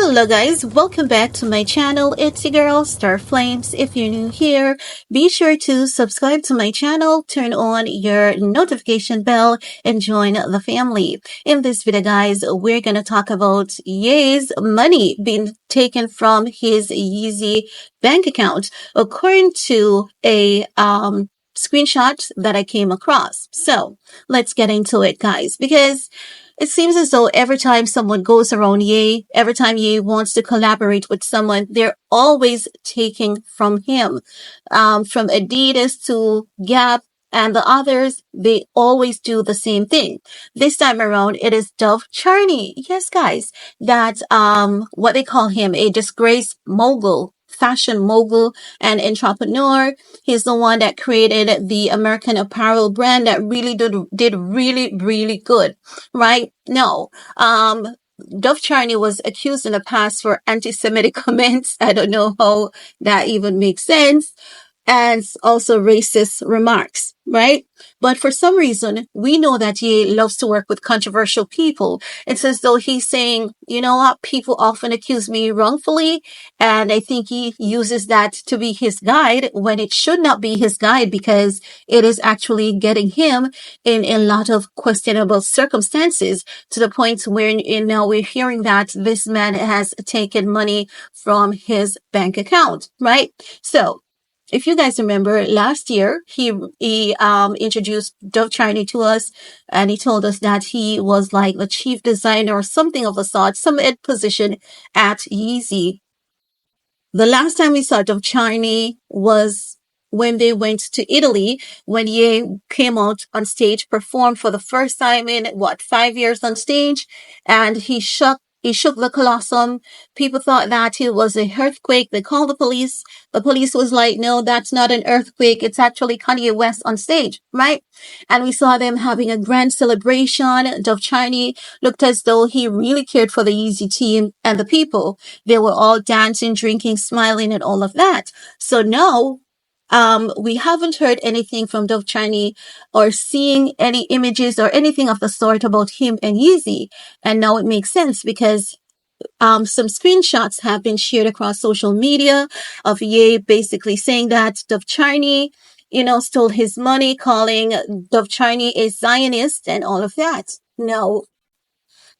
Hello guys, welcome back to my channel. It's your girl Star Flames. If you're new here, be sure to subscribe to my channel, turn on your notification bell, and join the family. In this video guys, we're gonna talk about Ye's money being taken from his Yeezy bank account according to a screenshot that I came across. So let's get into it guys, because it seems as though every time someone goes around Ye, every time Ye wants to collaborate with someone, they're always taking from him. From Adidas to Gap and the others, they always do the same thing. This time around, it is Dove Charney. Yes, guys, that, what they call him, a disgraced mogul, fashion mogul and entrepreneur. He's the one that created the American apparel brand that really did really good, right? No, Dove Charney was accused in the past for anti-Semitic comments. I don't know how that even makes sense. And also racist remarks, right? But for some reason, we know that he loves to work with controversial people. It's as though he's saying, you know what, people often accuse me wrongfully, and I think he uses that to be his guide when it should not be his guide, because it is actually getting him in a lot of questionable circumstances, to the point where now we're hearing that this man has taken money from his bank account, right? So if you guys remember, last year, he introduced Dove Charney to us, and he told us that he was like the chief designer or something of the sort, some ed position at Yeezy. The last time we saw Dove Charney was when they went to Italy, when Ye came out on stage, performed for the first time in 5 years on stage, and he shook the Colosseum. People thought that it was an earthquake. They called the police. The police was like, no, that's not an earthquake. It's actually Kanye West on stage, right? And we saw them having a grand celebration. Dove Charney looked as though he really cared for the Yeezy team and the people. They were all dancing, drinking, smiling, and all of that. So now, we haven't heard anything from Dove Charney or seeing any images or anything of the sort about him and Yeezy. And now it makes sense, because some screenshots have been shared across social media of Ye basically saying that Dove Charney, stole his money, calling Dove Charney a Zionist and all of that. Now,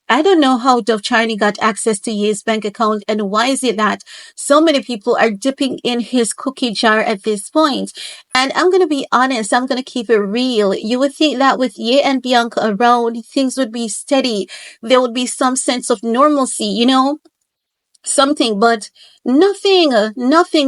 I don't know how Dove Charney got access to Ye's bank account, and why is it that so many people are dipping in his cookie jar at this point. And I'm going to be honest, I'm going to keep it real. You would think that with Ye and Bianca around, things would be steady. There would be some sense of normalcy, something, but nothing.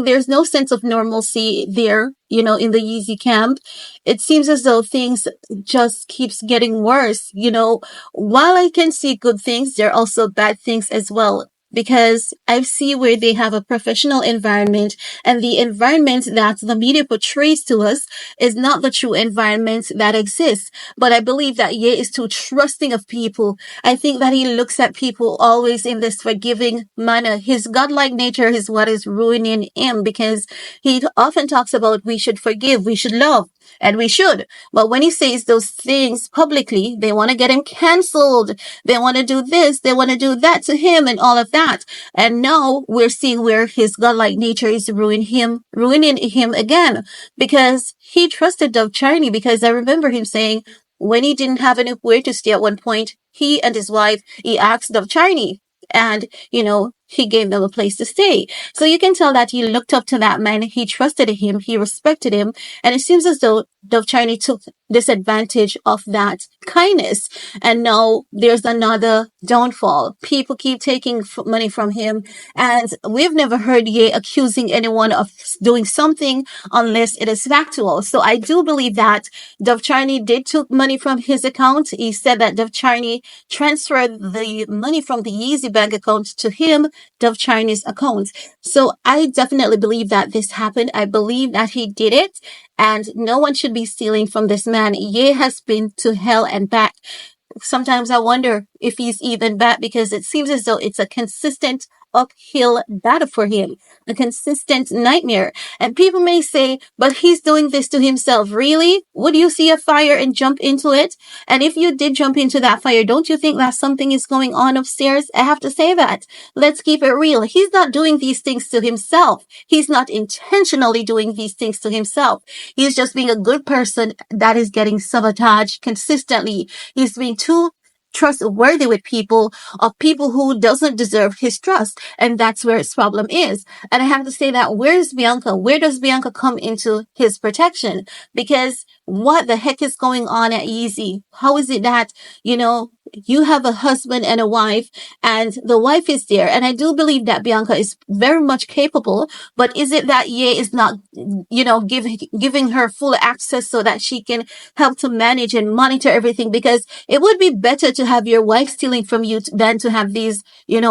There's no sense of normalcy there, in the Yeezy camp. It seems as though things just keeps getting worse. While I can see good things, there are also bad things as well, because I see where they have a professional environment, and the environment that the media portrays to us is not the true environment that exists. But I believe that Ye is too trusting of people. I think that he looks at people always in this forgiving manner. His godlike nature is what is ruining him, because he often talks about we should forgive, we should love, and we should. But when he says those things publicly, they want to get him canceled. They want to do this, they want to do that to him and all of that. And now we're seeing where his godlike nature is ruining him again, because he trusted Dove Charney. Because I remember him saying when he didn't have anywhere to stay at one point, he and his wife, he asked Dove Charney, and, he gave them a place to stay. So you can tell that he looked up to that man. He trusted him. He respected him. And it seems as though Dove Charney took disadvantage of that kindness. And now there's another downfall. People keep taking money from him. And we've never heard Ye accusing anyone of doing something unless it is factual. So I do believe that Dove Charney did took money from his account. He said that Dove Charney transferred the money from the Yeezy bank account to him, Dove Charney's account. So I definitely believe that this happened. I believe that he did it, and no one should be stealing from this man. Ye has been to hell and back. Sometimes I wonder if he's even back, because it seems as though it's a consistent uphill battle for him, a consistent nightmare. And people may say, but he's doing this to himself. Really? Would you see a fire and jump into it? And if you did jump into that fire, don't you think that something is going on upstairs? I have to say that. Let's keep it real. He's not doing these things to himself. He's not intentionally doing these things to himself. He's just being a good person that is getting sabotaged consistently. He's being too trustworthy with people, of people who doesn't deserve his trust, and that's where his problem is. And I have to say that, where's Bianca? Where does Bianca come into his protection? Because what the heck is going on at Yeezy? How is it that, you have a husband and a wife, and the wife is there? And I do believe that Bianca is very much capable, but is it that Ye is not, giving her full access so that she can help to manage and monitor everything? Because it would be better to have your wife stealing from you than to have these,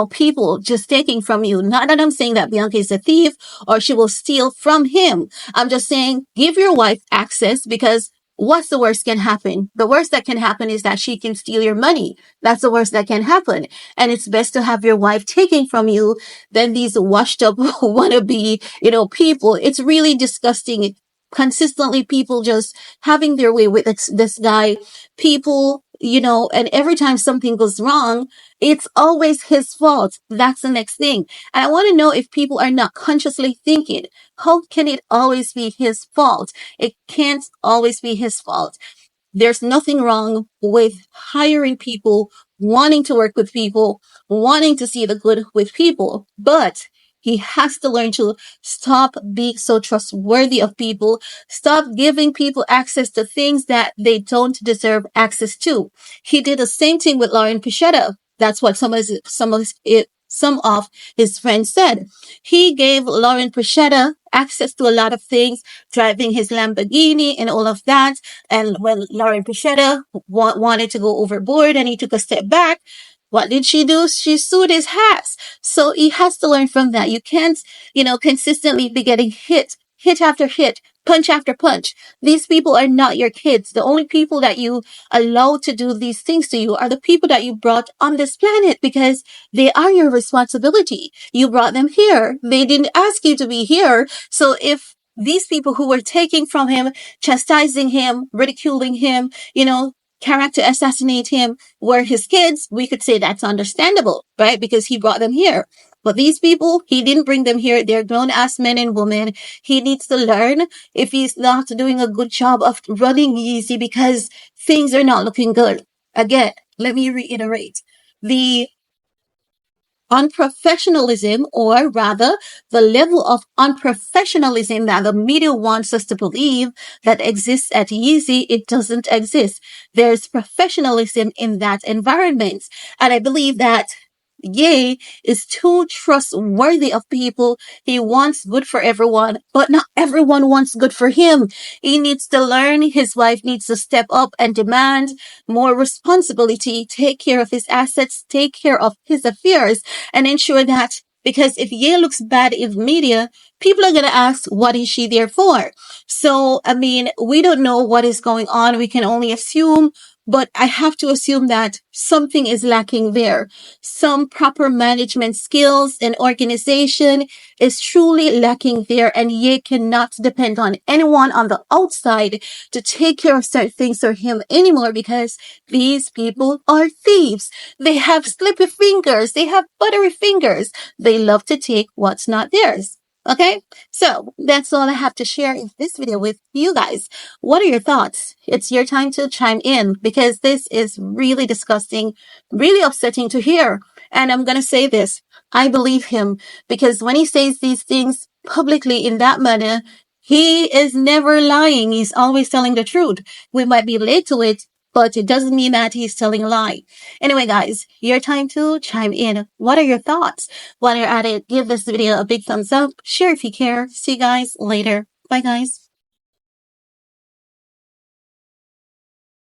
people just taking from you. Not that I'm saying that Bianca is a thief or she will steal from him. I'm just saying, give your wife access, because what's the worst can happen? The worst that can happen is that she can steal your money. That's the worst that can happen. And it's best to have your wife taking from you than these washed up wannabe, people. It's really disgusting. Consistently, people just having their way with this guy. People, and every time something goes wrong, it's always his fault. That's the next thing. And I want to know if people are not consciously thinking, how can it always be his fault? It can't always be his fault. There's nothing wrong with hiring people, wanting to work with people, wanting to see the good with people, but he has to learn to stop being so trustworthy of people. Stop giving people access to things that they don't deserve access to. He did the same thing with Lauren Pichetta. That's what some of his friends said. He gave Lauren Pichetta access to a lot of things, driving his Lamborghini and all of that. And when Lauren Pichetta wanted to go overboard and he took a step back, what did she do? She sued his ass. So he has to learn from that. You can't, consistently be getting hit after hit, punch after punch. These people are not your kids. The only people that you allow to do these things to you are the people that you brought on this planet, because they are your responsibility. You brought them here. They didn't ask you to be here. So if these people who were taking from him, chastising him, ridiculing him, character assassinate him were his kids, we could say that's understandable, right? Because he brought them here. But these people, he didn't bring them here. They're grown-ass men and women. He needs to learn if he's not doing a good job of running Yeezy, because things are not looking good. Again, let me reiterate. The unprofessionalism, or rather the level of unprofessionalism that the media wants us to believe that exists at Yeezy, it doesn't exist. There's professionalism in that environment. And I believe that Ye is too trustworthy of people. He wants good for everyone, but not everyone wants good for him. He needs to learn. His wife needs to step up and demand more responsibility, take care of his assets, take care of his affairs, and ensure that, because if Ye looks bad in media, people are going to ask, what is she there for? So, we don't know what is going on. We can only assume. But I have to assume that something is lacking there. Some proper management skills and organization is truly lacking there. And Ye cannot depend on anyone on the outside to take care of certain things for him anymore, because these people are thieves. They have slippy fingers. They have buttery fingers. They love to take what's not theirs. Okay, so that's all I have to share in this video with you guys. What are your thoughts? It's your time to chime in, because this is really disgusting, really upsetting to hear. And I'm going to say this. I believe him, because when he says these things publicly in that manner, he is never lying. He's always telling the truth. We might be late to it, but it doesn't mean that he's telling a lie. Anyway, guys, your time to chime in. What are your thoughts? While you're at it, give this video a big thumbs up. Share if you care. See you guys later. Bye, guys.